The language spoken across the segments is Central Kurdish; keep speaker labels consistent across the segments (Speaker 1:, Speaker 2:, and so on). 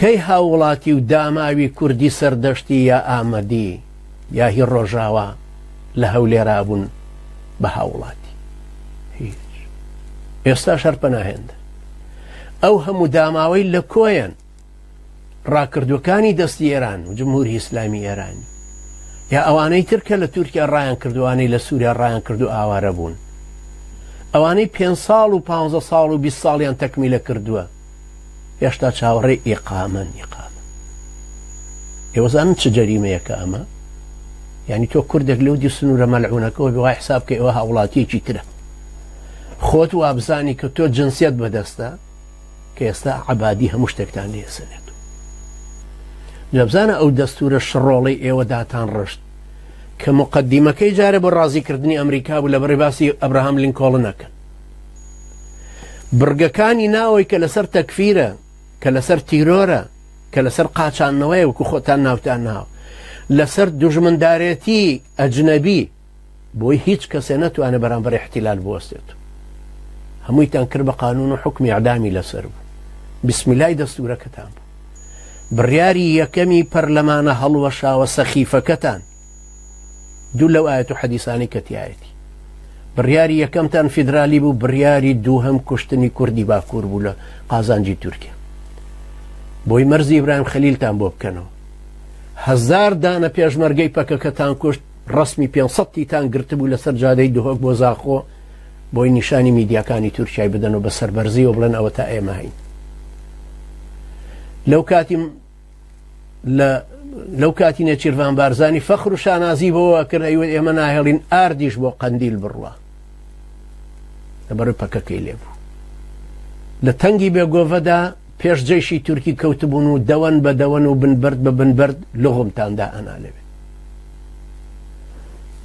Speaker 1: کەی هاوڵاتی و داماوی کوردی سەردەشتی یا ئامەدی یا هی ڕۆژاوە لە هەولێرا بوون بە هاوڵاتی هیچ. ئێستا شەرپەناهێندە ئەو هەموو داماوەی لە کۆیان ڕاکردوەکانی دەستی ئێران و جمهوری ئیسلامی ئێرانی یا ئەوانەی ترکە لە تورکیا ڕایان کردوانەی لە سووریا ڕایان کردو ئاوارە بوون، ئەوانەی 5 ساڵ و 15 ساڵ و 20 ساڵیان تەکمیلە کردووە هێشتا چاوەڕێی ئیقامەن. ئێوەزانن چ جەریمەیەکە ئەمە؟ یعنی تۆ کوردێک لەو دی سنوورە مەلعونەکەەوە بێوای حساب کە ئێوە هاوڵاتیەکی ترە، خۆت وابزانی کە تۆ جنسیەت بەدەستە کە ئێستا عەبادی هەموو شتێکتان لێسەنێت. جەبزانە ئەو دەستورە شڕۆڵەی ئێوە داتان ڕشت کە مقدیمەکەی جارە بۆ ڕازیکردنی ئەمریکا بوو لە بەڕێ باسی ئەبراهام لینکۆڵنەکەن. برگەکانی ناوەی کە لەسەر تەکفیرە، کە لەسەر تیرۆرە، کە لەسەر قاچانەوەی وەکو خۆتان ناوتان ناو، لەسەر دوژمندارێتی ئەجنەبی بۆی هیچ کەسێ نەتوانە بەرامبەر احتیلال بوەستێت. هەموویتان کرد بە قانون و حکمی ئەعدامی لەسەر بوو. بسمیلای دەستورەکەتان بوو. بڕیاری یەکەمی پەرلەمانە هەڵوەشاوە سەخیفەکەتان دوو لەو ئاەت و حەدیسانی کە تایەتی. بڕیاری یەکەمتان فیدرالی بوو، بڕیاری دووهەم کوشتنی کوردی باکوور بوو لە قازانجی تورکیا. بۆی مەرزی ئیبراهیم خەلیلتان بۆ بکەنەوە. 1000 دانە پێشمەرگەی پەکەکەتان کوشت، ڕسمی 500تان گرتبوو لەسەر جادەی دهۆک بۆ زاخۆ بۆی نیشانی میدیاکانی تورکیای بدەن و بە سەربەرزی و بڵێن ئەوە تا ئێمە هین. لەو کاتی نێچیروان بارزانی فەخر و شانازی بۆەوە کرد ئەیوە ئێمە ناهێڵین ئاردیش بۆ قەندیل بڕوە لەبەرەوەی پەکەکەی لێبوو. لە تەنگی بێگۆڤەدا پێش جێشی تورکی کەوتبوون و دەوەن بە دەوەن و بنبەرد بە بنبەرد لغمتاندا ئەنا لەوێ.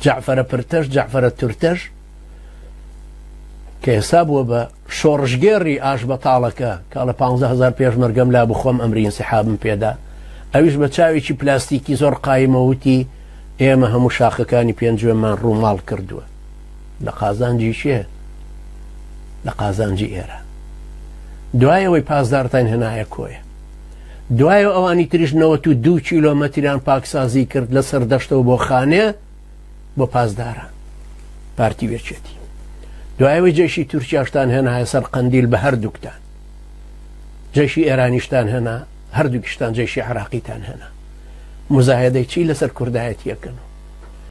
Speaker 1: جعفەرە پرتەش، جعفەرە تورتەش کە ئێستا بووە بە شۆڕژگێڕی ئاش بەتاڵەکە کە لە 15,000 پێشمەرگەم لا بخۆم ئەمری ئینسیحابم پێدا، ئەویش بە چاوێکی پلاستیکی زۆر قایمەوتی ئێمە هەموو شاخەکانی پێنجوێمان ڕووماڵ کردووە لە قازانجی شێ، لە قازانجی ئێرە. دوایەوەی پاسدارتان هێنایە کۆیە. دوایەوە ئەوانی تریش 92 کیلۆمەتریان پاکسازی کرد لە سەردەشتەوە بۆ خانێ بۆ پاسداران پارتی وێچێتی. دوایەوەی جێشی تورکیاشتان هێنایە سەر قەندیل بە هەردووکتان، جێشی ئێرانیشتان هێنا، هەردووکیشتان جێشی عراقیتان هێنا. مزاهدەی چی لەسەر کوردایەتیەکەن.